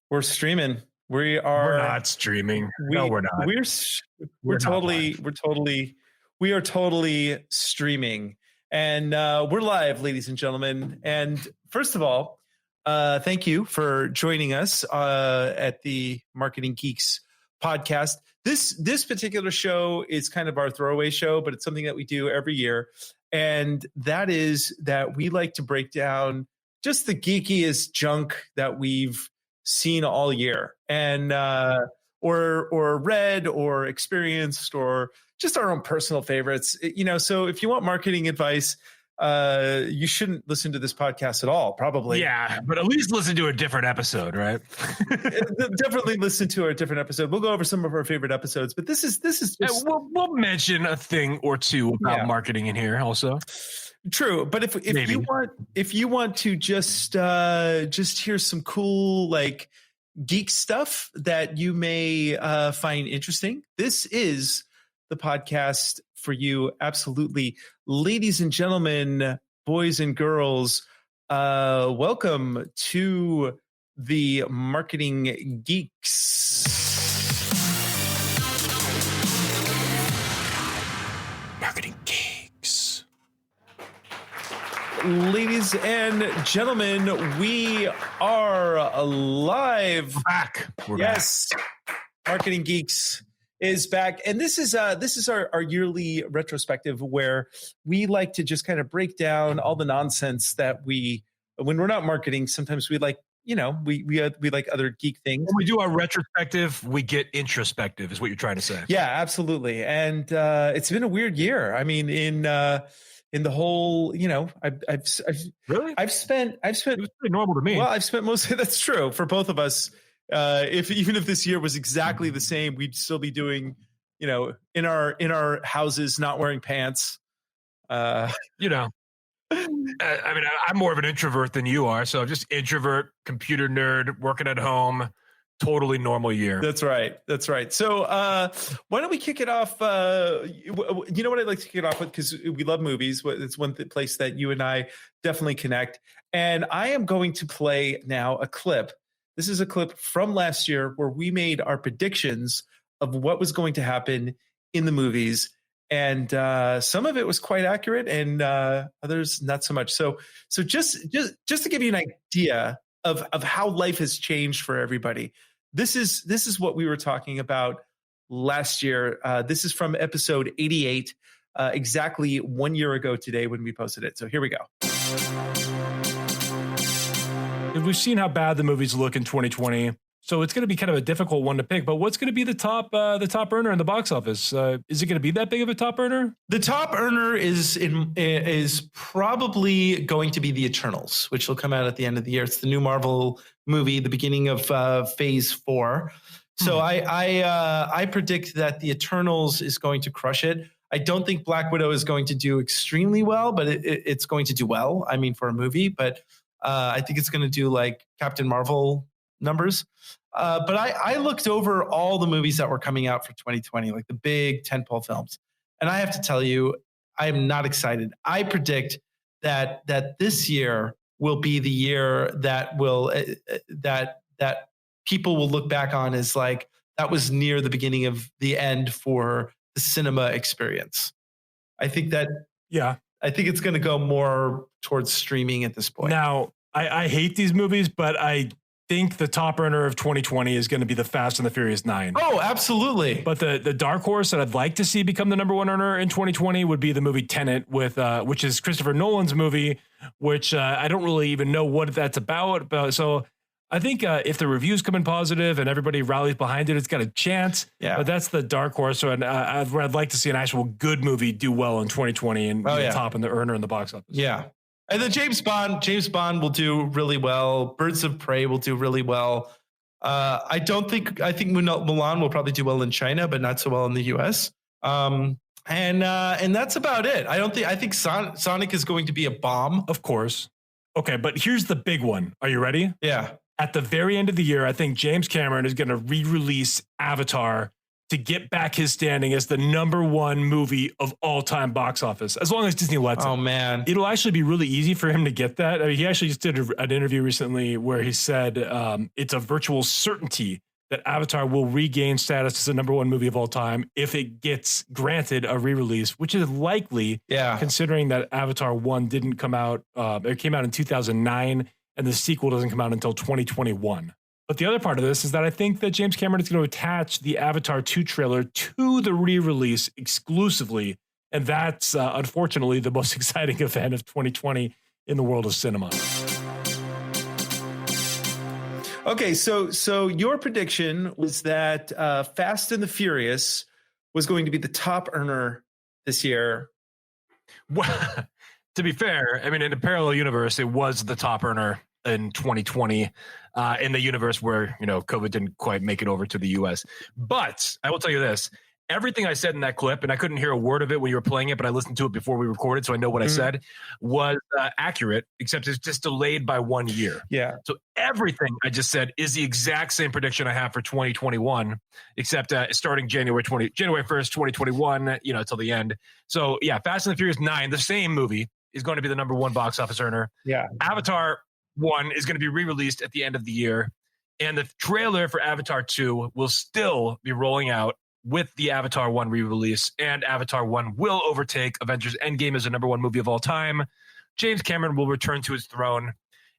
We're streaming. We're not streaming. No, we're not. We are totally streaming, and we're live, ladies and gentlemen. And first of all, thank you for joining us at the Marketing Geeks podcast. This particular show is kind of our throwaway show, but it's something that we do every year, and that is that we like to break down just the geekiest junk that we've seen all year, and or read or experienced, or just our own personal favorites. So if you want marketing advice, you shouldn't listen to this podcast at all, probably. Yeah, but at least listen to a different episode, right? Definitely listen to a different episode. We'll go over some of our favorite episodes, but this is just we'll mention a thing or two about marketing in here also. True, but if you want to just hear some cool like geek stuff that you may find interesting, this is the podcast for you. Absolutely, ladies and gentlemen, boys and girls, welcome to the Marketing Geeks. Marketing Geeks. Ladies and gentlemen, we are live. We're back. Marketing Geeks is back, and this is our yearly retrospective where we like to just kind of break down all the nonsense that when we're not marketing. Sometimes we like we like other geek things. When we do our retrospective, we get introspective, is what you're trying to say. Yeah, absolutely. And it's been a weird year. I mean, in the whole, I've spent it was pretty normal to me. Well, I've spent most of that's true for both of us. Even if this year was exactly the same, we'd still be doing, in our houses, not wearing pants. I mean, I'm more of an introvert than you are, so just introvert, computer nerd, working at home. Totally normal year. That's right. So why don't we kick it off? You know what I'd like to kick it off with, because we love movies. It's one place that you and I definitely connect. And I am going to play now a clip. This is a clip from last year where we made our predictions of what was going to happen in the movies. And some of it was quite accurate, and others not so much. So just to give you an idea of how life has changed for everybody. This is what we were talking about last year. This is from episode 88, exactly 1 year ago today when we posted it. So here we go. We've seen how bad the movies look in 2020, so it's going to be kind of a difficult one to pick. But what's going to be the top earner in the box office? Is it going to be that big of a top earner? The top earner is probably going to be The Eternals, which will come out at the end of the year. It's the new Marvel movie, the beginning of Phase 4. So I predict that The Eternals is going to crush it. I don't think Black Widow is going to do extremely well, but it's going to do well. I mean, for a movie, but I think it's going to do like Captain Marvel numbers. But I looked over all the movies that were coming out for 2020, like the big tentpole films. And I have to tell you, I am not excited. I predict that this year will be the year that will that people will look back on as like that was near the beginning of the end for the cinema experience. I think it's going to go more towards streaming at this point. Now, I hate these movies, but I think the top earner of 2020 is going to be the Fast and the Furious 9. Oh, absolutely. But the dark horse that I'd like to see become the number one earner in 2020 would be the movie Tenet, which is Christopher Nolan's movie, which I don't really even know what that's about. So I think if the reviews come in positive and everybody rallies behind it, it's got a chance. Yeah. But that's the dark horse. So I'd like to see an actual good movie do well in 2020 and be the top in the earner in the box office. Yeah. And then James Bond will do really well. Birds of Prey will do really well. I think Mulan will probably do well in China, but not so well in the US. And that's about it. I think Sonic is going to be a bomb. Of course. Okay, but here's the big one. Are you ready? Yeah. At the very end of the year, I think James Cameron is going to re-release Avatar to get back his standing as the number one movie of all time box office, as long as Disney lets him. Oh man, it'll actually be really easy for him to get that. I mean, he actually just did an interview recently where he said it's a virtual certainty that Avatar will regain status as the number one movie of all time if it gets granted a re-release, which is likely, considering that Avatar 1 didn't come out. It came out in 2009, and the sequel doesn't come out until 2021. But the other part of this is that I think that James Cameron is going to attach the Avatar 2 trailer to the re-release exclusively. And that's, unfortunately, the most exciting event of 2020 in the world of cinema. Okay, so your prediction was that Fast and the Furious was going to be the top earner this year. Well, to be fair, I mean, in a parallel universe, it was the top earner in 2020 in the universe where, COVID didn't quite make it over to the US. But I will tell you this. Everything I said in that clip, and I couldn't hear a word of it when you were playing it, but I listened to it before we recorded, so I know what I said, was accurate, except it's just delayed by 1 year. Yeah. So everything I just said is the exact same prediction I have for 2021, except starting January 1st, 2021, till the end. So yeah, Fast and the Furious 9, the same movie, is going to be the number one box office earner. Yeah. Avatar 1 is going to be re-released at the end of the year, and the trailer for Avatar 2 will still be rolling out with the Avatar 1 re-release, and Avatar 1 will overtake Avengers Endgame as the number one movie of all time. James Cameron will return to his throne,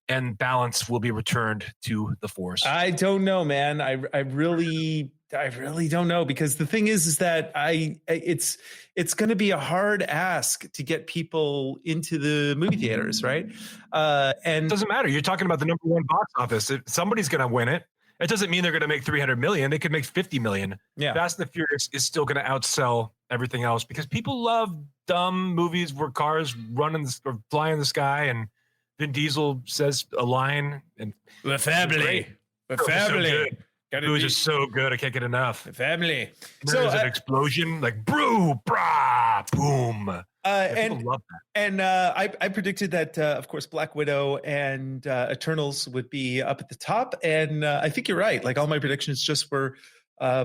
and balance will be returned to the Force. I don't know, man. I really don't know, because the thing is that it's going to be a hard ask to get people into the movie theaters, right? And it doesn't matter. You're talking about the number one box office. Somebody's going to win it. It doesn't mean they're going to make 300 million. They could make 50 million. Yeah. Fast and the Furious is still going to outsell everything else because people love dumb movies where cars run or fly in the sky and Vin Diesel says a line and the family. It was just so good. I can't get enough. The family. There's an explosion, like brew, brah, boom. And love that. And I predicted that, of course, Black Widow and Eternals would be up at the top. And I think you're right. Like all my predictions just were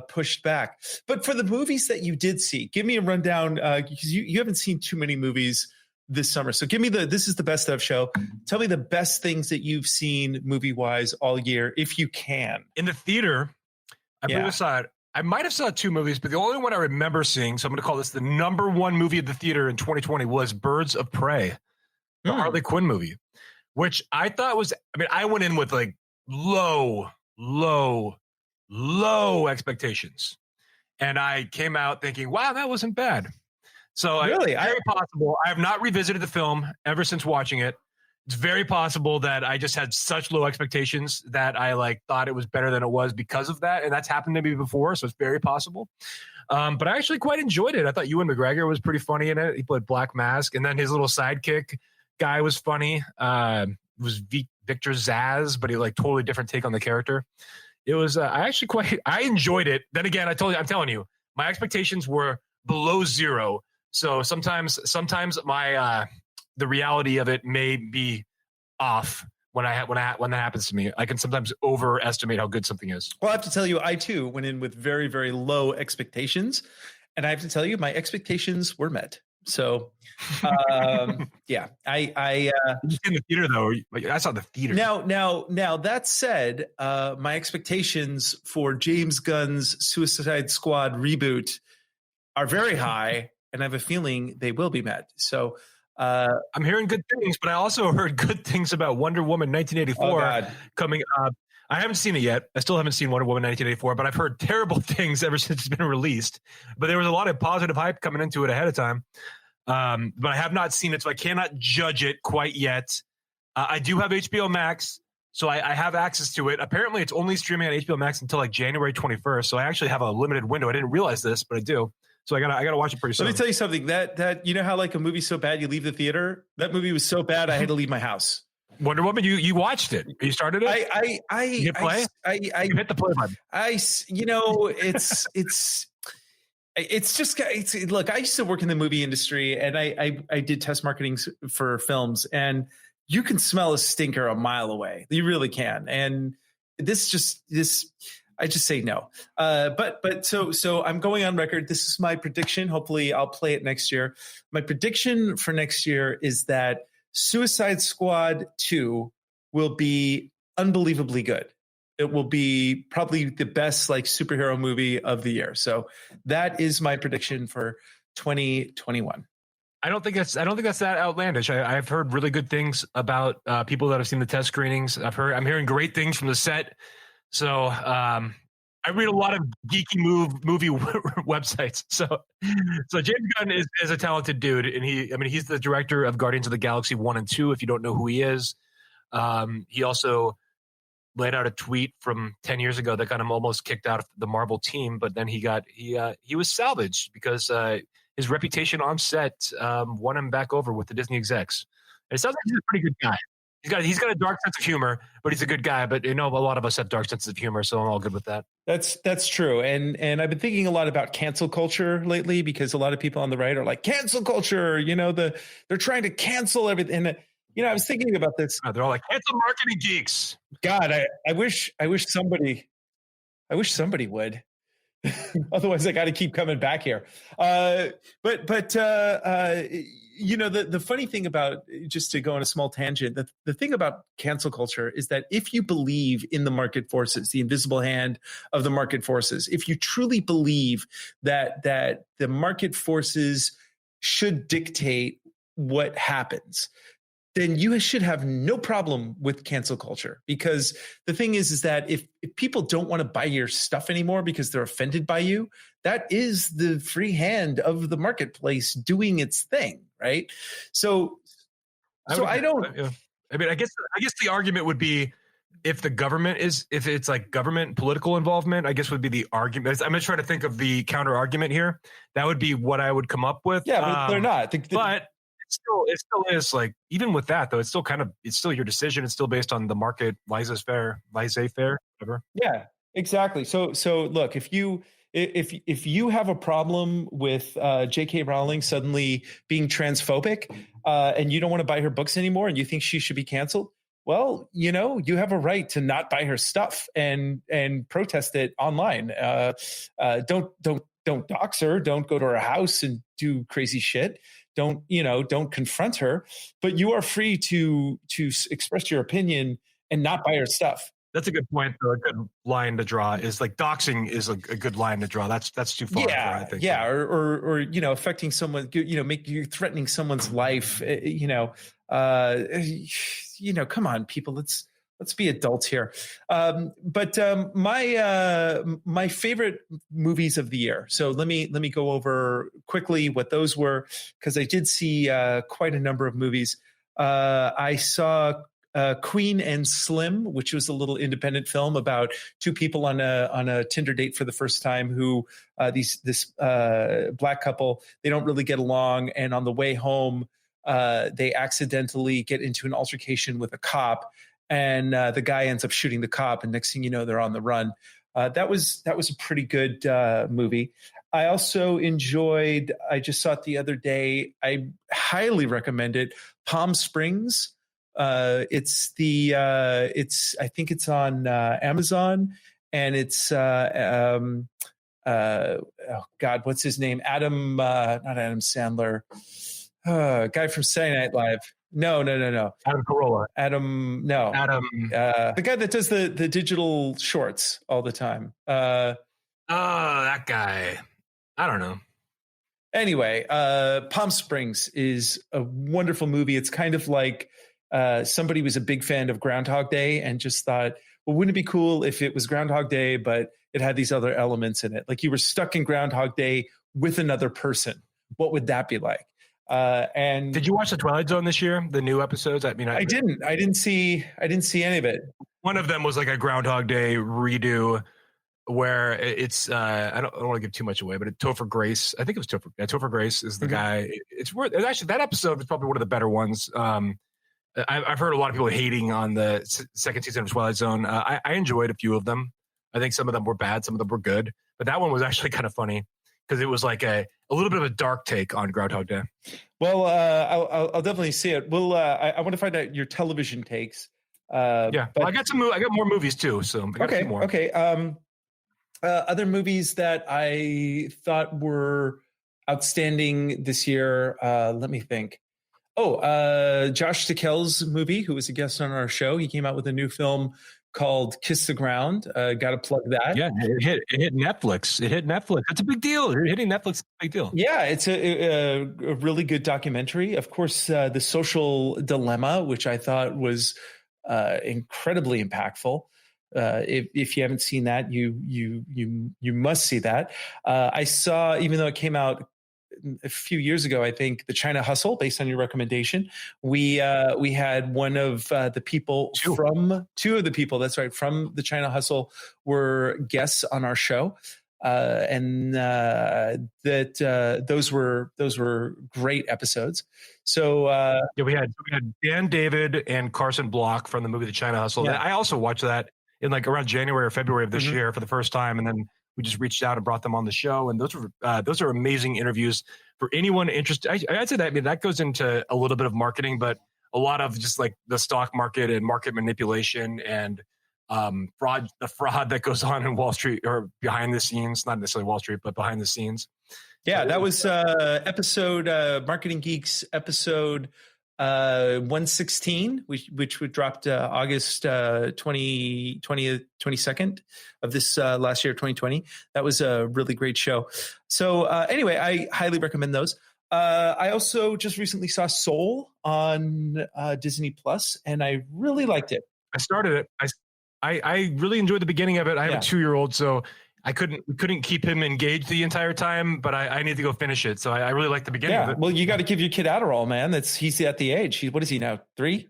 pushed back. But for the movies that you did see, give me a rundown, because you haven't seen too many movies this summer. So give me this is the best of show. Tell me the best things that you've seen movie-wise all year, if you can. In the theater, I believe I might have saw two movies, but the only one I remember seeing, so I'm going to call this the number one movie of the theater in 2020, was Birds of Prey, the Harley Quinn movie, which I thought was, I went in with like low expectations. And I came out thinking, wow, that wasn't bad. So really, very possible. I have not revisited the film ever since watching it. It's very possible that I just had such low expectations that I thought it was better than it was because of that. And that's happened to me before. So it's very possible. But I actually quite enjoyed it. I thought Ewan McGregor was pretty funny in it. He played Black Mask. And then his little sidekick guy was funny. It was Victor Zsasz, but he totally different take on the character. It was, I enjoyed it. Then again, I'm telling you, my expectations were below zero. So sometimes my, the reality of it may be off when that happens to me. I can sometimes overestimate how good something is. Well, I have to tell you, I too went in with very, very low expectations, and I have to tell you, my expectations were met. So, yeah, I Did you see in the theater though? I saw the theater. Now that said, my expectations for James Gunn's Suicide Squad reboot are very high, and I have a feeling they will be met. So. I'm hearing good things, but I also heard good things about Wonder Woman 1984 coming up. I haven't seen it yet. I still haven't seen Wonder Woman 1984, but I've heard terrible things ever since it's been released. But there was a lot of positive hype coming into it ahead of time. But I have not seen it, so I cannot judge it quite yet. I do have HBO Max, so I have access to it. Apparently, it's only streaming on HBO Max until January 21st, so I actually have a limited window. I didn't realize this, but I do. So I gotta watch it pretty soon. Let me tell you something. That you know how a movie's so bad you leave the theater? That movie was so bad I had to leave my house. Wonder Woman, you watched it. You started it? You hit play? You hit the play button. Look, I used to work in the movie industry, and I did test marketing for films, and you can smell a stinker a mile away. You really can. And I just say no. So I'm going on record. This is my prediction. Hopefully I'll play it next year. My prediction for next year is that Suicide Squad 2 will be unbelievably good. It will be probably the best like superhero movie of the year. So that is my prediction for 2021. I don't think that's that outlandish. I've heard really good things about people that have seen the test screenings. I'm hearing great things from the set. So I read a lot of geeky movie websites. So James Gunn is a talented dude, and he's the director of Guardians of the Galaxy 1 and 2. If you don't know who he is, he also laid out a tweet from 10 years ago that got him almost kicked out of the Marvel team, but then he was salvaged because his reputation on set won him back over with the Disney execs. And it sounds like he's a pretty good guy. He's got a dark sense of humor, but he's a good guy. But a lot of us have dark senses of humor, so I'm all good with that. That's true. And I've been thinking a lot about cancel culture lately because a lot of people on the right are like cancel culture. They're trying to cancel everything. And I was thinking about this. They're all like cancel marketing geeks. God, I wish somebody would. Otherwise, I got to keep coming back here. The funny thing about, just to go on a small tangent, the thing about cancel culture is that if you believe in the market forces, the invisible hand of the market forces, if you truly believe that the market forces should dictate what happens, then you should have no problem with cancel culture. Because the thing is that if people don't want to buy your stuff anymore because they're offended by you, that is the free hand of the marketplace doing its thing, right? So I don't. Yeah. I mean, I guess the argument would be if it's like government political involvement, I guess would be the argument. I'm just trying to think of the counter argument here. That would be what I would come up with. Yeah, but they're not. But it still is like, even with that though, it's still your decision. It's still based on the market, laissez-faire, whatever. Yeah, exactly. So look, if you have a problem with J.K. Rowling suddenly being transphobic and you don't want to buy her books anymore and you think she should be canceled, well, you have a right to not buy her stuff and protest it online. Don't dox her. Don't go to her house and do crazy shit. Don't confront her, but you are free to express your opinion and not buy her stuff. That's a good point, though. A good line to draw is like doxing is a good line to draw. That's too far. Yeah, I think. Yeah, or affecting someone. You threatening someone's life. Come on, people. Let's be adults here. But my favorite movies of the year. So let me go over quickly what those were, because I did see quite a number of movies. I saw Queen and Slim, which was a little independent film about two people on a Tinder date for the first time who this black couple, they don't really get along, and on the way home they accidentally get into an altercation with a cop. And the guy ends up shooting the cop, and next thing you know, they're on the run. That was a pretty good movie. I also enjoyed. I just saw it the other day. I highly recommend it. Palm Springs. I think it's on Amazon, and it's oh God, what's his name? Not Adam Sandler. Guy from Saturday Night Live. No. Adam Carolla. The guy that does the digital shorts all the time. That guy. I don't know. Anyway, Palm Springs is a wonderful movie. It's kind of like somebody was a big fan of Groundhog Day and just thought, well, wouldn't it be cool if it was Groundhog Day, but it had these other elements in it? Like you were stuck in Groundhog Day with another person. What would that be like? And did you watch the Twilight Zone this year? The new episodes? I mean, I didn't see any of it. One of them was like a Groundhog Day redo where it's I don't want to give too much away, but Topher Grace, I think it was Topher Grace is the guy. It's actually, that episode was probably one of the better ones. I've heard a lot of people hating on the second season of Twilight Zone. I enjoyed a few of them. I think some of them were bad, some of them were good, but that one was actually kind of funny because it was like a little bit of a dark take on Groundhog Day. Well, I'll definitely see it. I want to find out your television takes. Yeah, well, I got more movies too. So I got a few more. Okay. Other movies that I thought were outstanding this year. Let me think. Josh Takell's movie, who was a guest on our show. He came out with a new film called Kiss the Ground. Got to plug that. Yeah, it hit Netflix. It hit Netflix. That's a big deal. Hitting Netflix is a big deal. Yeah, it's a really good documentary. Of course, The Social Dilemma, which I thought was incredibly impactful. If you haven't seen that, you must see that. I saw, even though it came out a few years ago, I think, The China Hustle, based on your recommendation. We had one of the people from two of the people, that's right, from The China Hustle were guests on our show. Those were great episodes. So we had Dan David and Carson Block from the movie The China Hustle. Yeah. I also watched that in like around January or February of this year for the first time, and then we just reached out and brought them on the show. And those are amazing interviews for anyone interested. I'd say that, I mean, that goes into a little bit of marketing, but a lot of just like the stock market and market manipulation and the fraud that goes on in Wall Street or behind the scenes, not necessarily Wall Street, but behind the scenes. Yeah, that was episode Marketing Geeks episode 116, which would dropped August 22nd of this last year, 2020. That was a really great show. So anyway, I highly recommend those. I also just recently saw Soul on Disney Plus, and I really liked it. I started it. I really enjoyed the beginning of it. I have a 2-year-old, so we couldn't keep him engaged the entire time, but I need to go finish it. So I really like the beginning of it. Well, you got to give your kid Adderall, man. He's at the age. What is he now? 3?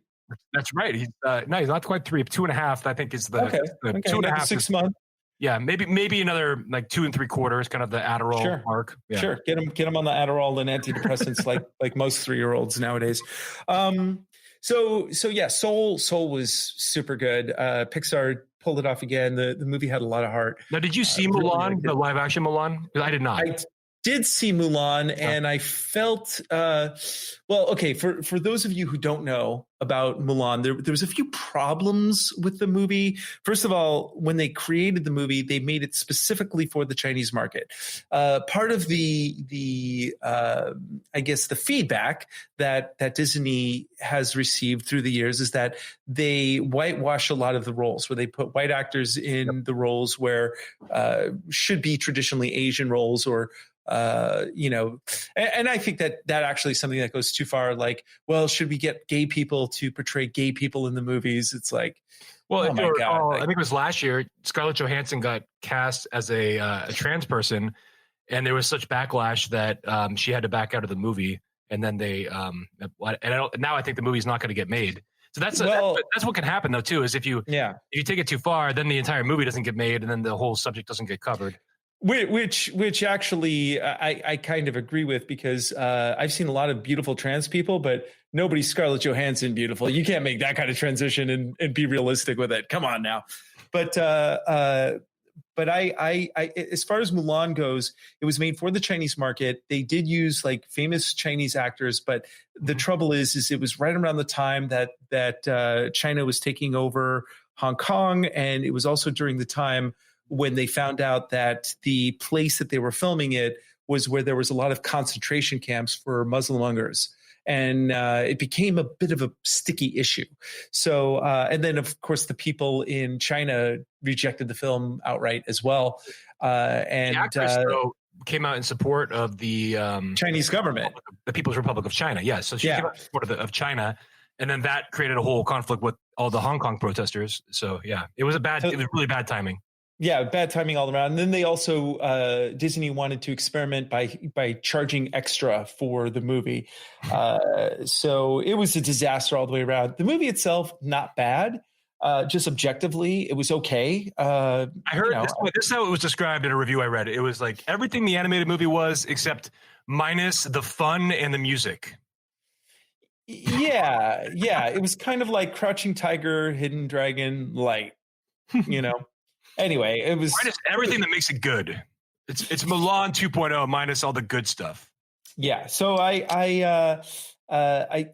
That's right. He's not quite 3. 2.5, I think, is the 2.5 6 months. Yeah, maybe another like 2 3/4, kind of the Adderall mark. Yeah. Sure, get him on the Adderall and antidepressants like most 3-year-olds nowadays. So yeah, Soul was super good. Pixar pulled it off again. The movie had a lot of heart. Now, did you see Mulan, the live action Mulan? Because I did not. I did see Mulan, and I felt for those of you who don't know about Mulan, there was a few problems with the movie. First of all, when they created the movie, they made it specifically for the Chinese market. Part of the I guess the feedback that Disney has received through the years is that they whitewash a lot of the roles, where they put white actors in the roles where should be traditionally Asian roles, or and I think that actually is something that goes too far. Like, well, should we get gay people to portray gay people in the movies? It's like, well, my God. I think it was last year, Scarlett Johansson got cast as a trans person, and there was such backlash that she had to back out of the movie. And then now I think the movie's not going to get made. So that's what can happen though too, is if you take it too far, then the entire movie doesn't get made, and then the whole subject doesn't get covered. Which actually I kind of agree with, because I've seen a lot of beautiful trans people, but nobody's Scarlett Johansson beautiful. You can't make that kind of transition and be realistic with it. Come on now. But I as far as Mulan goes, it was made for the Chinese market. They did use like famous Chinese actors, but the trouble is it was right around the time that China was taking over Hong Kong, and it was also during the time when they found out that the place that they were filming it was where there was a lot of concentration camps for Muslim Uyghurs. And it became a bit of a sticky issue. So, and then of course the people in China rejected the film outright as well. And the actress, came out in support of the Chinese government, the People's Republic of China. Yes. So she came out in support of China. And then that created a whole conflict with all the Hong Kong protesters. So yeah, it was really bad timing. Yeah, bad timing all around. And then they also Disney wanted to experiment by charging extra for the movie. So it was a disaster all the way around. The movie itself, not bad. Just objectively, it was okay. I heard this is how it was described in a review I read. It was like everything the animated movie was, except minus the fun and the music. Yeah. It was kind of like Crouching Tiger, Hidden Dragon light, Anyway, it was minus everything that makes it good. It's Mulan 2.0 minus all the good stuff. Yeah. So I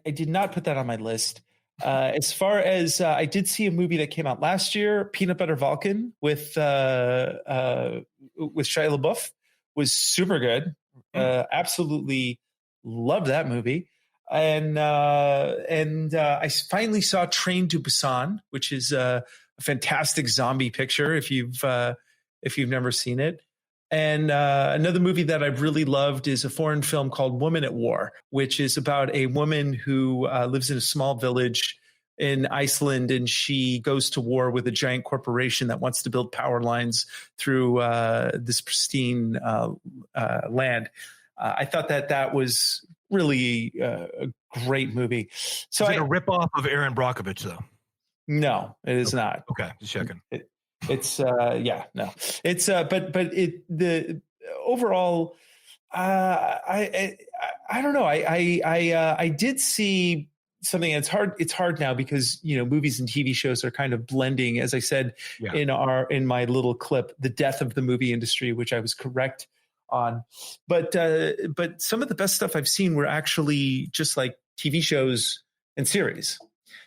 did not put that on my list. As far as I did see a movie that came out last year, Peanut Butter Falcon with with Shia LaBeouf was super good. Absolutely loved that movie. And I finally saw Train to Busan, which is a fantastic zombie picture if you've never seen it. And another movie that I've really loved is a foreign film called Woman at War, which is about a woman who lives in a small village in Iceland, and she goes to war with a giant corporation that wants to build power lines through this pristine land. I thought that was really a great movie. So is it a ripoff of Aaron Brockovich, though? No, it is not. Okay, just checking. It's the overall I don't know. I did see something. It's hard now because movies and TV shows are kind of blending, as I said in my little clip, the death of the movie industry, which I was correct on. But some of the best stuff I've seen were actually just like TV shows and series.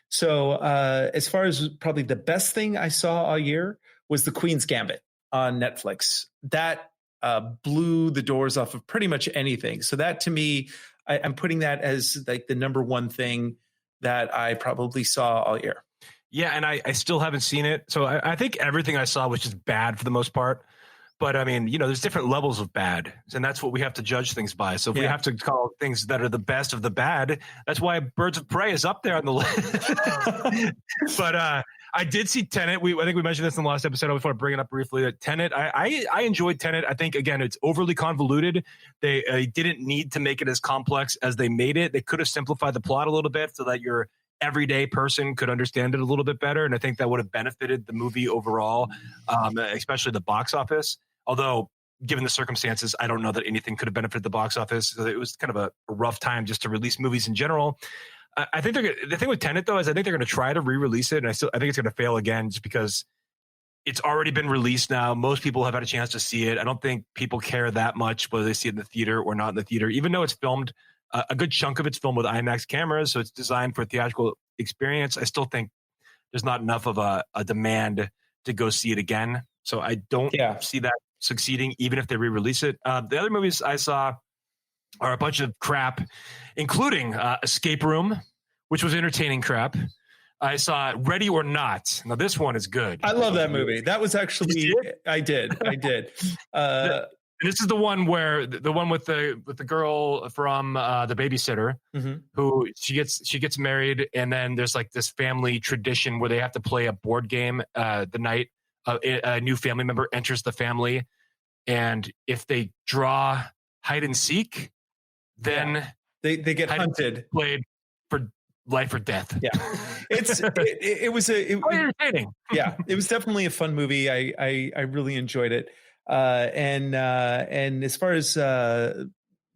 So as far as probably the best thing I saw all year was The Queen's Gambit on Netflix. That blew the doors off of pretty much anything. So that, to me, I'm putting that as like the number one thing that I probably saw all year. Yeah, and I still haven't seen it. So I think everything I saw was just bad for the most part. But I mean, there's different levels of bad, and that's what we have to judge things by. So if we have to call things that are the best of the bad, that's why Birds of Prey is up there on the list. But I did see Tenet. I think we mentioned this in the last episode. I just want to bring it up briefly. That Tenet, I enjoyed Tenet. I think, again, it's overly convoluted. They didn't need to make it as complex as they made it. They could have simplified the plot a little bit so that your everyday person could understand it a little bit better. And I think that would have benefited the movie overall, especially the box office. Although, given the circumstances, I don't know that anything could have benefited the box office. So it was kind of a rough time just to release movies in general. I think the thing with Tenet, though, is I think they're going to try to re-release it. And I think it's going to fail again just because it's already been released now. Most people have had a chance to see it. I don't think people care that much whether they see it in the theater or not in the theater, even though it's filmed. A good chunk of it's filmed with IMAX cameras, so it's designed for a theatrical experience. I still think there's not enough of a demand to go see it again. So I don't see that succeeding, even if they re-release it. The other movies I saw are a bunch of crap, including Escape Room, which was entertaining crap. I saw Ready or Not. Now this one is good. I love that movie. That was actually I did. This is the one where the one with the girl from The Babysitter, who she gets married, and then there's like this family tradition where they have to play a board game the night a new family member enters the family, and if they draw hide and seek, then they get hunted, played for life or death. Yeah, it was entertaining. Yeah, it was definitely a fun movie. I really enjoyed it. And as far as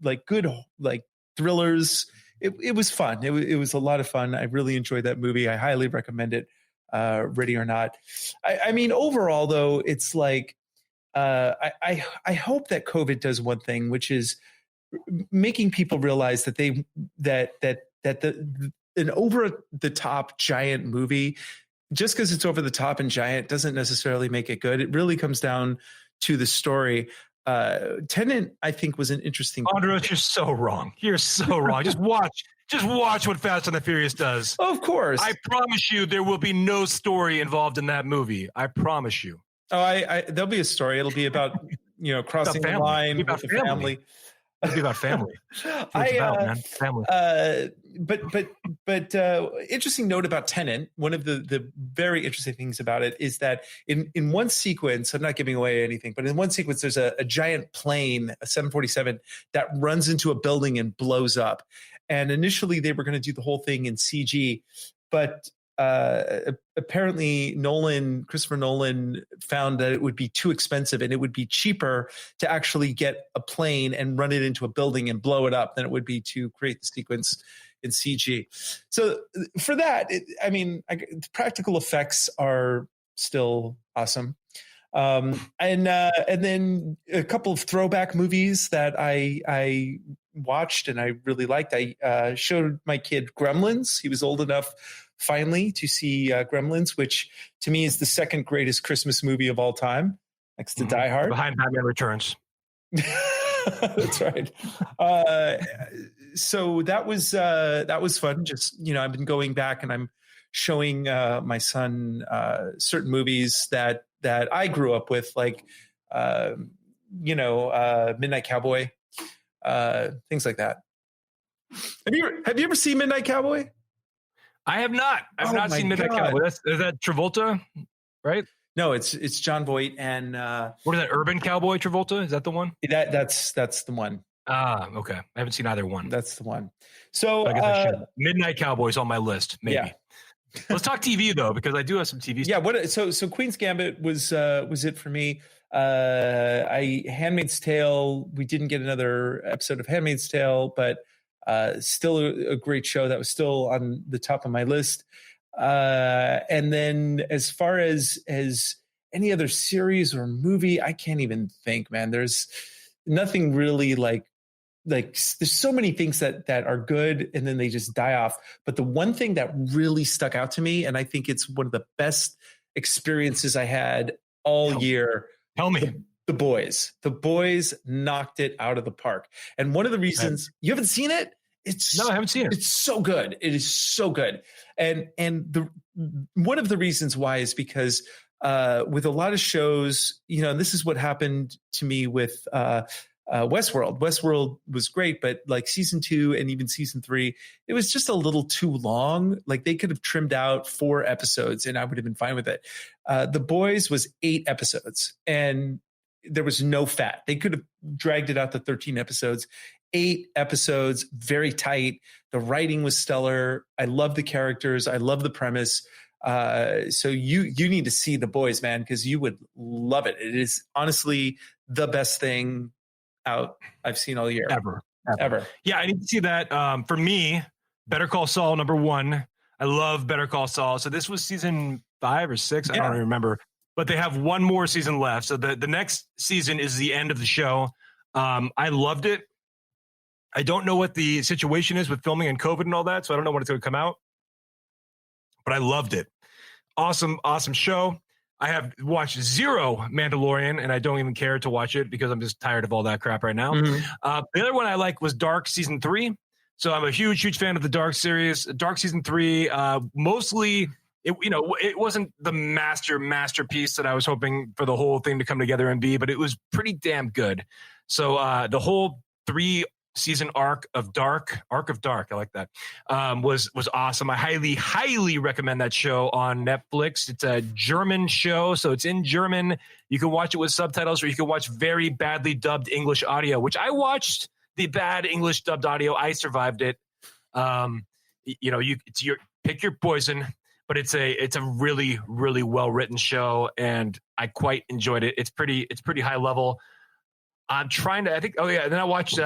like good like thrillers, it was fun. It was a lot of fun. I really enjoyed that movie. I highly recommend it. Ready or Not. I mean, overall though, it's like I hope that COVID does one thing, which is making people realize that an over the top giant movie, just because it's over the top and giant, doesn't necessarily make it good. It really comes down to the story. Tenet, I think, was an interesting. Andros, you're so wrong. You're so wrong. Just watch what Fast and the Furious does. Of course. I promise you there will be no story involved in that movie. I promise you. Oh, there'll be a story. It'll be about, crossing the line with the family. It'll be about family. Family. But interesting note about Tenet. One of the very interesting things about it is that in one sequence, I'm not giving away anything, but in one sequence, there's a giant plane, a 747, that runs into a building and blows up. And initially, they were going to do the whole thing in CG, but apparently Christopher Nolan found that it would be too expensive and it would be cheaper to actually get a plane and run it into a building and blow it up than it would be to create the sequence in CG. So for that, the practical effects are still awesome. And then a couple of throwback movies that I watched and I really liked. I showed my kid Gremlins. He was old enough finally to see Gremlins, which to me is the second greatest Christmas movie of all time. next to Die Hard. Behind Batman Returns. That's right. So that was fun. Just, I've been going back and I'm showing my son certain movies that I grew up with, like Midnight Cowboy, things like that. Have you ever seen Midnight Cowboy? I have not. I've not seen Midnight Cowboy. Is that Travolta, right? No, it's John Voight and what is that? Urban Cowboy Travolta? Is that the one? That's the one. Okay. I haven't seen either one. That's the one. So I guess I should. Midnight Cowboy's on my list. Maybe. Yeah. Let's talk TV though, because I do have some TV. Yeah. So Queen's Gambit was it for me. Handmaid's Tale. We didn't get another episode of Handmaid's Tale, but still a great show that was still on the top of my list. And then as far as any other series or movie, I can't even think, man. There's nothing really like there's so many things that are good and then they just die off. But the one thing that really stuck out to me, and I think it's one of the best experiences I had all year. Tell me. The Boys. The Boys knocked it out of the park. And one of the reasons you haven't seen it, no, I haven't seen it. It's so good. It is so good. And one of the reasons why is because with a lot of shows, and this is what happened to me with Westworld. Westworld was great, but like season 2 and even season 3, it was just a little too long. Like they could have trimmed out 4 episodes and I would have been fine with it. The Boys was 8 episodes and there was no fat. They could have dragged it out to 13 episodes. 8 episodes, very tight. The writing was stellar. I love the characters. I love the premise. So you need to see The Boys, man, because you would love it. It is honestly the best thing out I've seen all year. Ever. Yeah, I need to see that. For me, Better Call Saul, number 1. I love Better Call Saul. So this was season 5 or 6. I don't even remember. But they have one more season left. So the next season is the end of the show. I loved it. I don't know what the situation is with filming and COVID and all that, so I don't know when it's going to come out. But I loved it. Awesome show. I have watched 0 Mandalorian, and I don't even care to watch it because I'm just tired of all that crap right now. Mm-hmm. The other one I like was Dark season 3. So I'm a huge fan of the Dark series. Dark season 3, mostly, it wasn't the masterpiece that I was hoping for the whole thing to come together and be, but it was pretty damn good. So the whole 3-season arc of Dark, I like that, was awesome. I highly recommend that show on Netflix. It's a German show, so it's in German. You can watch it with subtitles, or you can watch very badly dubbed English audio, which I watched the bad English dubbed audio. I survived it. It's your pick your poison, but it's a really well written show, and I quite enjoyed it. It's pretty high level. I'm trying to, and then I watched, with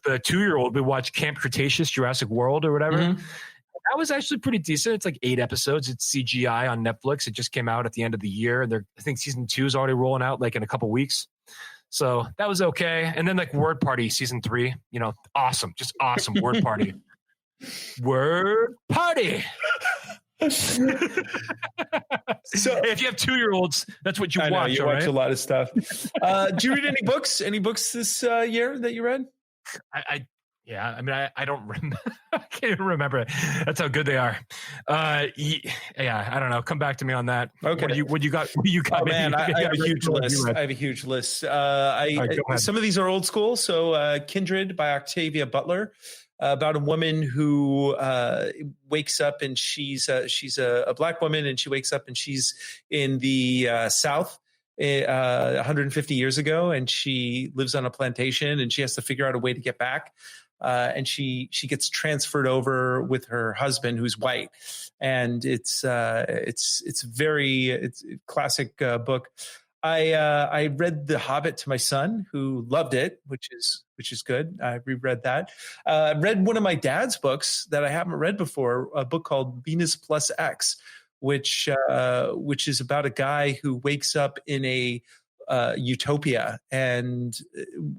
the 2-year-old, we watched Camp Cretaceous, Jurassic World or whatever. Mm-hmm. That was actually pretty decent. It's like 8 episodes. It's CGI on Netflix. It just came out at the end of the year. I think season 2 is already rolling out like in a couple weeks. So that was okay. And then like Word Party season 3, awesome, just awesome. Word Party. Word Party. So if you have 2-year-olds, that's what you watch. You watch a lot of stuff. Did you read any books? Any books this year that you read? I don't remember. I can't even remember. That's how good they are. I don't know. Come back to me on that. Okay. What you got? Oh man, I have a huge list. Some of these are old school. So Kindred by Octavia Butler. About a woman who wakes up and she's a Black woman, and she wakes up and she's in the South 150 years ago, and she lives on a plantation, and she has to figure out a way to get back. And she gets transferred over with her husband, who's white, and it's a classic book. I read The Hobbit to my son, who loved it, which is good. I reread that. Read one of my dad's books that I haven't read before, a book called Venus Plus X, which is about a guy who wakes up in a utopia and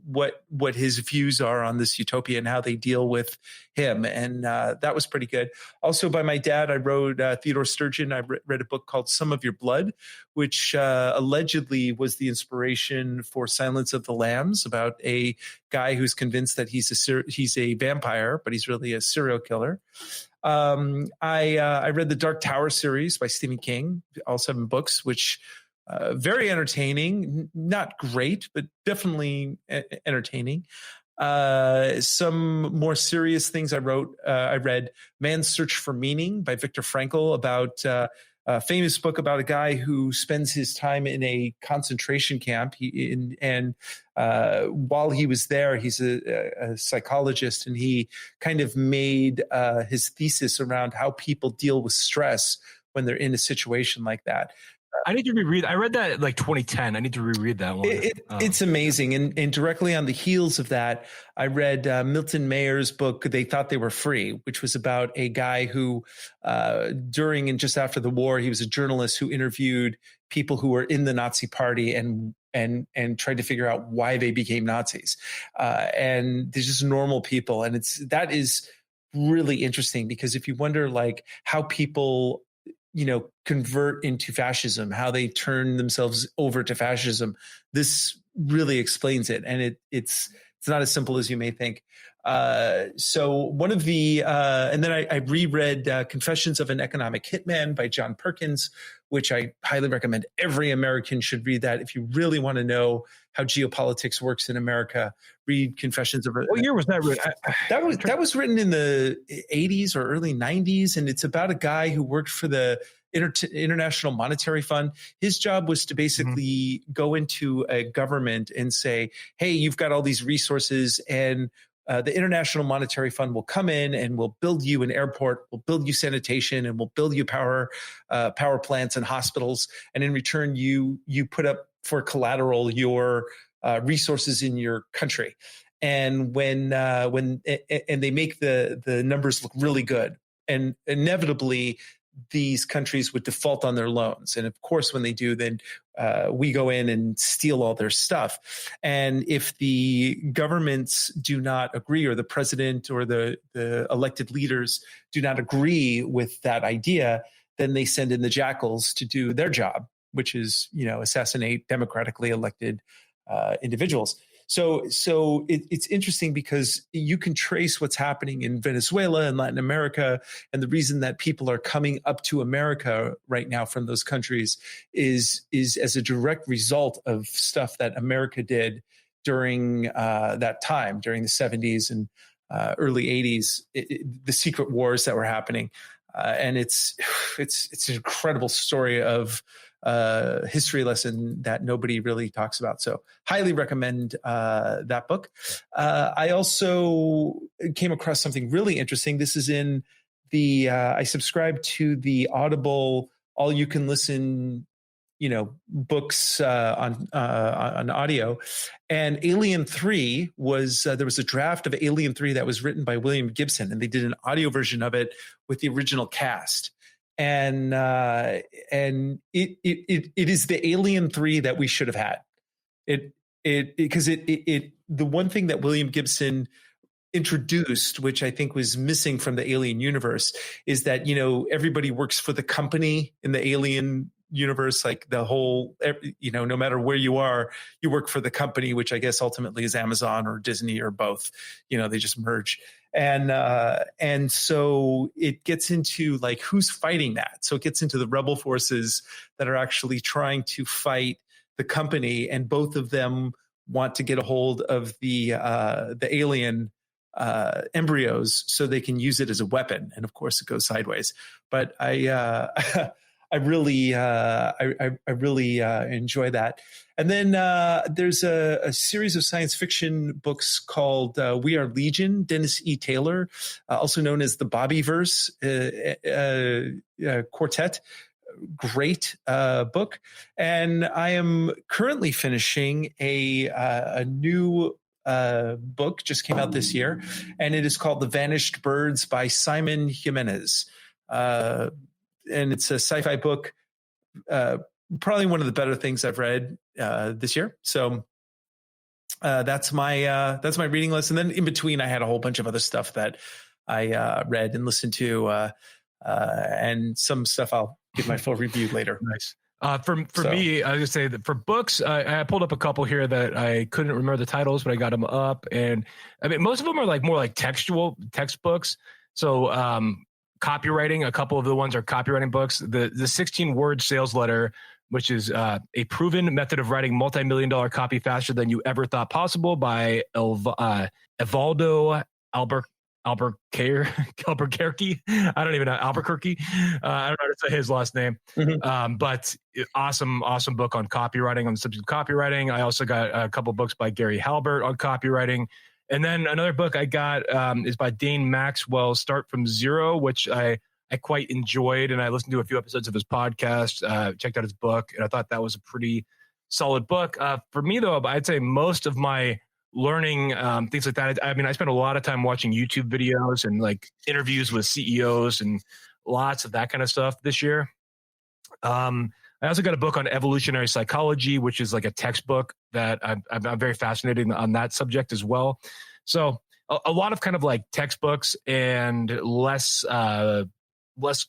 what his views are on this utopia and how they deal with him. And that was pretty good. Also by my dad, I wrote Theodore Sturgeon. I read a book called Some of Your Blood, which allegedly was the inspiration for Silence of the Lambs, about a guy who's convinced that he's a vampire, but he's really a serial killer. I read the Dark Tower series by Stephen King, all 7 books, which very entertaining, not great, but definitely entertaining. Some more serious things I read Man's Search for Meaning by Viktor Frankl, about a famous book about a guy who spends his time in a concentration camp. While he was there, he's a psychologist, and he kind of made his thesis around how people deal with stress when they're in a situation like that. I need to reread. I read that like 2010. I need to reread that one. It's amazing. And directly on the heels of that, I read Milton Mayer's book, They Thought They Were Free, which was about a guy who during and just after the war, he was a journalist who interviewed people who were in the Nazi party and tried to figure out why they became Nazis. And they're just normal people. And that is really interesting, because if you wonder like how people convert into fascism, how they turn themselves over to fascism, this really explains it. And it's not as simple as you may think. So one of the, and then I reread Confessions of an Economic Hitman by John Perkins, which I highly recommend. Every American should read that. If you really want to know how geopolitics works in America, read Confessions of. What year was that written? That was written in the 80s or early 90s, and it's about a guy who worked for the International Monetary Fund. His job was to basically go into a government and say, "Hey, you've got all these resources, and the International Monetary Fund will come in and we'll build you an airport, we'll build you sanitation, and we'll build you power plants and hospitals. And in return, you put up for collateral your resources in your country." And when they make the numbers look really good, and inevitably these countries would default on their loans. And of course, when they do, then we go in and steal all their stuff. And if the governments do not agree, or the president or the elected leaders do not agree with that idea, then they send in the jackals to do their job, which is, assassinate democratically elected individuals. So it's interesting, because you can trace what's happening in Venezuela and Latin America. And the reason that people are coming up to America right now from those countries is as a direct result of stuff that America did during that time, during the 70s and early 80s, the secret wars that were happening. And it's an incredible story of history lesson that nobody really talks about. So highly recommend that book. I also came across something really interesting. This is in the, I subscribe to the Audible all you can listen, books on audio. And Alien 3 was, there was a draft of Alien 3 that was written by William Gibson, and they did an audio version of it with the original cast. And it is the Alien 3 that we should have had. Because the one thing that William Gibson introduced, which I think was missing from the Alien universe, is that, everybody works for the company in the Alien universe, like the whole, no matter where you are, you work for the company, which I guess ultimately is Amazon or Disney or both. They just merge. And so it gets into like who's fighting that. So it gets into the rebel forces that are actually trying to fight the company, and both of them want to get a hold of the alien embryos so they can use it as a weapon. And of course, it goes sideways. But I really enjoy that. And then there's a series of science fiction books called We Are Legion, Dennis E. Taylor, also known as the Bobbyverse Quartet. Great book. And I am currently finishing a new book, just came out this year, and it is called The Vanished Birds by Simon Jimenez. And it's a sci-fi book, probably one of the better things I've read this year. So that's my reading list. And then in between, I had a whole bunch of other stuff that I read and listened to, and some stuff I'll give my full review later. Nice. For me, I was gonna say that for books, I pulled up a couple here that I couldn't remember the titles, but I got them up, and I mean most of them are like more like textbooks. So copywriting, a couple of the ones are copywriting books. The 16-word sales letter, which is a proven method of writing multi-million-dollar copy faster than you ever thought possible, by Evaldo Albuquerque. I don't even know Albuquerque. I don't know how to say his last name. Mm-hmm. But awesome book on copywriting, on the subject of copywriting. I also got a couple books by Gary Halbert on copywriting. And then another book I got is by Dane Maxwell, Start from Zero, which I quite enjoyed. And I listened to a few episodes of his podcast, checked out his book, and I thought that was a pretty solid book. For me, though, I'd say most of my learning, things like that. I mean, I spent a lot of time watching YouTube videos and like interviews with CEOs and lots of that kind of stuff this year. I also got a book on evolutionary psychology, which is like a textbook that I'm very fascinated on that subject as well. So a lot of kind of like textbooks and less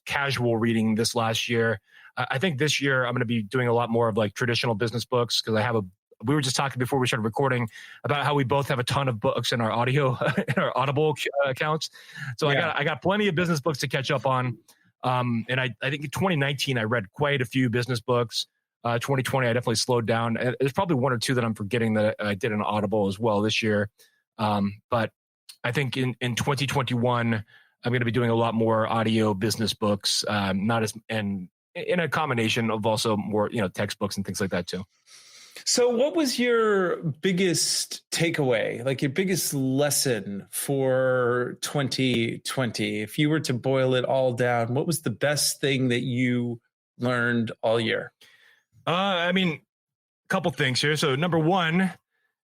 casual reading this last year. I think this year I'm going to be doing a lot more of like traditional business books, because we were just talking before we started recording about how we both have a ton of books in our Audible accounts. So yeah. I got plenty of business books to catch up on. And I think in 2019, I read quite a few business books. 2020, I definitely slowed down. There's probably one or two that I'm forgetting that I did on Audible as well this year. But I think in 2021, I'm going to be doing a lot more audio business books, and in a combination of also more, textbooks and things like that too. So what was your biggest takeaway, like your biggest lesson for 2020? If you were to boil it all down, what was the best thing that you learned all year? I mean, a couple things here. So number one,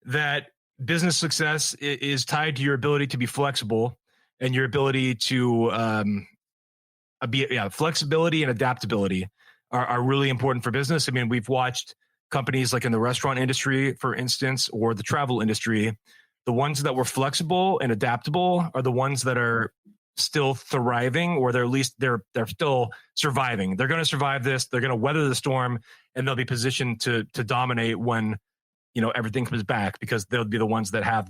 that business success is tied to your ability to be flexible and your ability to flexibility and adaptability are really important for business. I mean, we've watched companies like in the restaurant industry, for instance, or the travel industry, the ones that were flexible and adaptable are the ones that are still thriving, or they're at least they're still surviving. They're going to survive this. They're going to weather the storm, and they'll be positioned to dominate when everything comes back, because they'll be the ones that have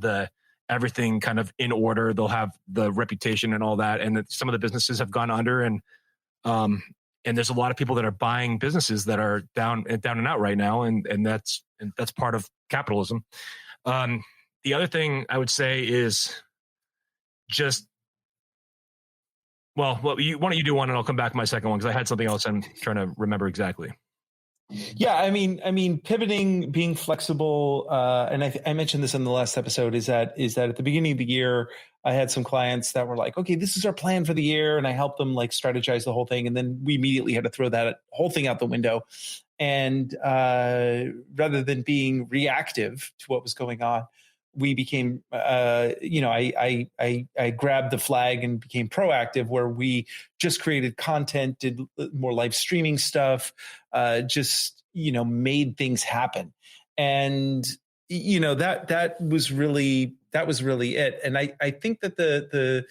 everything kind of in order. They'll have the reputation and all that. And some of the businesses have gone under, and there's a lot of people that are buying businesses that are down and out right now. And that's part of capitalism. The other thing I would say is just, why don't you do one and I'll come back to my second one, because I had something else I'm trying to remember exactly. Yeah, I mean, pivoting, being flexible, and I mentioned this in the last episode, is that at the beginning of the year, I had some clients that were like, okay, this is our plan for the year, and I helped them like strategize the whole thing, and then we immediately had to throw that whole thing out the window, and rather than being reactive to what was going on, we became, I grabbed the flag and became proactive, where we just created content, did more live streaming stuff, made things happen. And, that was really it. And I think that the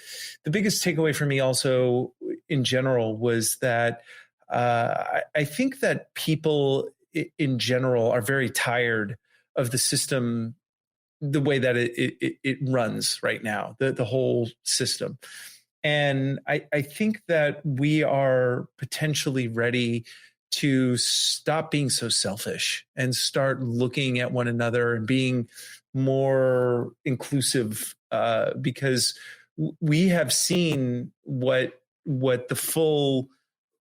biggest takeaway for me also in general was that I think that people in general are very tired of the system, the way that it runs right now, the whole system. And I think that we are potentially ready to stop being so selfish and start looking at one another and being more inclusive, because we have seen what the full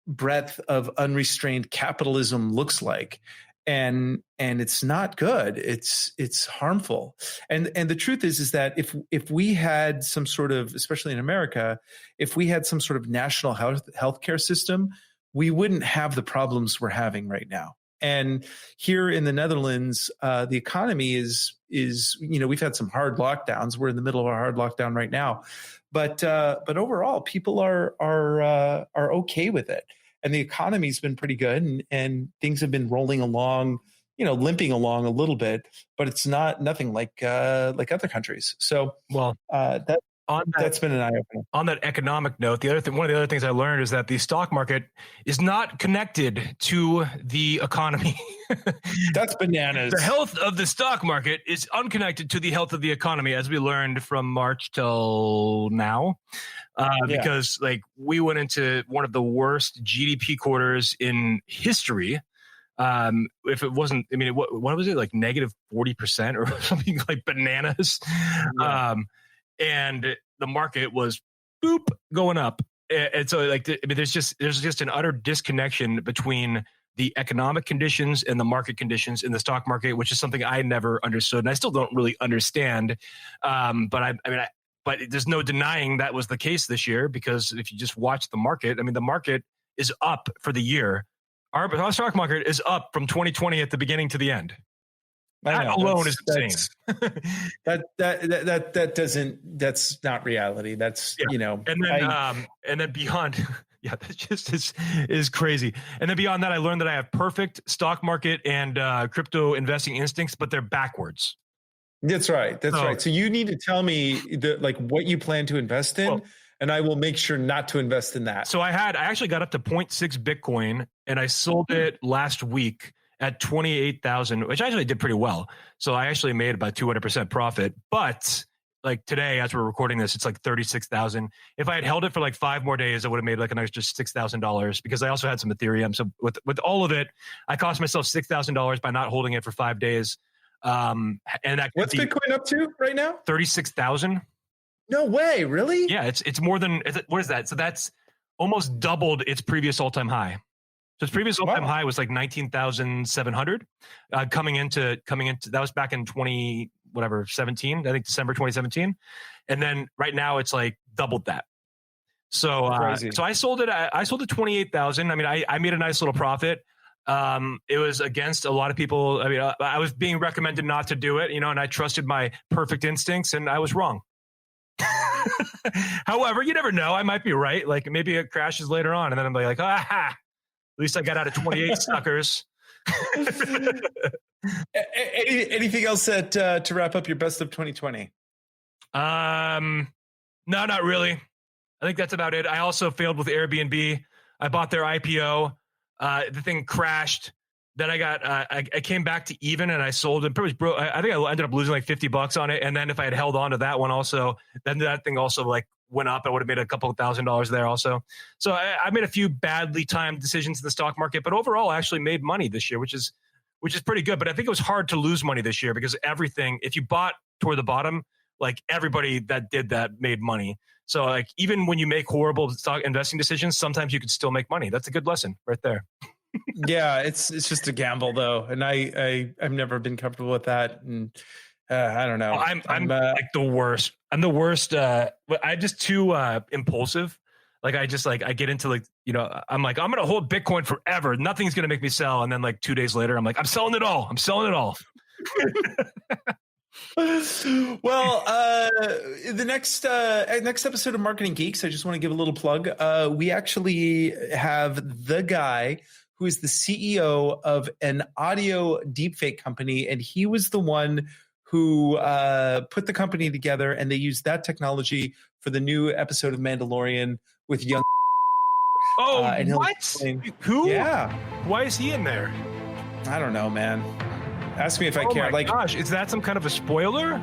breadth of unrestrained capitalism looks like. And it's not good. It's harmful. And the truth is that if we had some sort of, especially in America, if we had some sort of national healthcare system, we wouldn't have the problems we're having right now. And here in the Netherlands, the economy is we've had some hard lockdowns. We're in the middle of a hard lockdown right now, but overall, people are okay with it. And the economy's been pretty good, and things have been rolling along limping along a little bit, but it's nothing like other countries. So that's been an eye opener. On that economic note, one of the other things I learned is that the stock market is not connected to the economy. That's bananas. The health of the stock market is unconnected to the health of the economy, as we learned from March till now. Because we went into one of the worst GDP quarters in history. If it wasn't, what was it, like negative 40% or something like bananas? Yeah. And the market was going up. And so there's just an utter disconnection between the economic conditions and the market conditions in the stock market, which is something I never understood. And I still don't really understand. But there's no denying that was the case this year, because if you just watch the market, the market is up for the year. Our stock market is up from 2020 at the beginning to the end. That alone is insane. That's not reality. That's, and then beyond, that just is crazy. And then beyond that, I learned that I have perfect stock market and crypto investing instincts, but they're backwards. That's right. So you need to tell me what you plan to invest in, and I will make sure not to invest in that. So I actually got up to 0.6 Bitcoin, and I sold it last week at 28,000, which actually did pretty well. So I actually made about 200% profit. But today, as we're recording this, it's 36,000. If I had held it for 5 more days, I would have made an extra $6,000, because I also had some Ethereum. So with all of it, I cost myself $6,000 by not holding it for 5 days. And what's Bitcoin up to right now? 36,000. No way, really? Yeah, it's more than, what is that? So that's almost doubled its previous all-time high. So its previous all-time high was 19,700. Coming into that was back in 17, I think December 2017, and then right now it's doubled that. So so I sold it. I sold it 28,000. I made a nice little profit. It was against a lot of people. I was being recommended not to do it, and I trusted my perfect instincts, and I was wrong. However, you never know. I might be right. Maybe it crashes later on, and then I'm like, aha. At least I got out of 28 suckers. Anything else to wrap up your best of 2020? No, not really. I think that's about it. I also failed with Airbnb. I bought their IPO. The thing crashed. Then I came back to even, and I sold it. Pretty much broke. I think I ended up losing $50 on it. And then if I had held on to that one also, then that thing also went up. I would have made a couple of $1,000s there also. So I made a few badly timed decisions in the stock market, but overall I actually made money this year, which is pretty good. But I think it was hard to lose money this year, because everything, if you bought toward the bottom, everybody that did that made money. So even when you make horrible stock investing decisions, sometimes you can still make money. That's a good lesson right there. Yeah, it's just a gamble though, and I've never been comfortable with that, and I don't know. I'm the worst. I'm the worst. I'm just too impulsive. I get into I'm I'm gonna hold Bitcoin forever. Nothing's gonna make me sell, and then 2 days later, I'm I'm selling it all. I'm selling it all. Well, the next episode of Marketing Geeks, I just want to give a little plug. We actually have the guy who is the CEO of an audio deepfake company, and he was the one who put the company together, and they used that technology for the new episode of Mandalorian with young. Oh, and what? Who? Yeah. Why is he in there? I don't know, man. Ask me if I care. My gosh, is that some kind of a spoiler?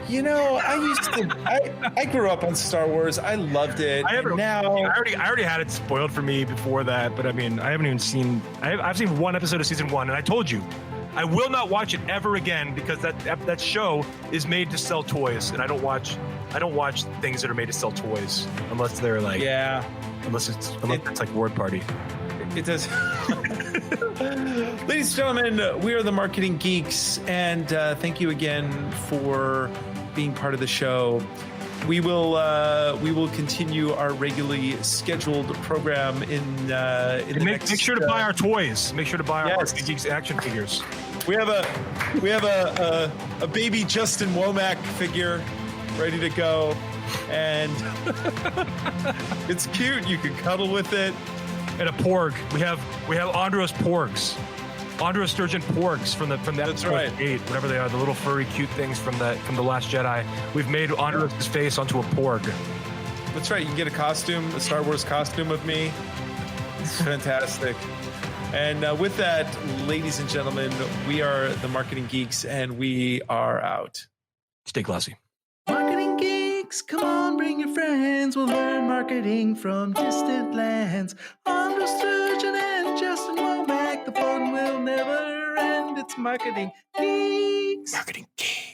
I grew up on Star Wars. I loved it. I already had it spoiled for me before that, but I haven't even seen. I've seen one episode of season 1, and I told you, I will not watch it ever again, because that show is made to sell toys, and I don't watch things that are made to sell toys unless they're unless it's Word Party. It does. Ladies and gentlemen, we are the Marketing Geeks, and thank you again for being part of the show. We will continue our regularly scheduled program in the next. Make sure to buy our toys. Make sure to buy our Marketing Geeks action figures. We have a baby Justin Womack figure ready to go, and it's cute. You can cuddle with it. And a porg. We have Andros porgs. Andros Sturgeon porgs from the That's episode right. 8, whatever they are, the little furry cute things from the Last Jedi. We've made Andros' face onto a porg. That's right. You can get a costume, a Star Wars costume of me. It's fantastic. And with that, ladies and gentlemen, we are the Marketing Geeks, and we are out. Stay classy. Marketing Geeks, come on, bring your friends. We'll learn marketing from distant lands. Andros Sturgeon and Justin Womack, the fun will never end. It's Marketing Geeks. Marketing Geeks.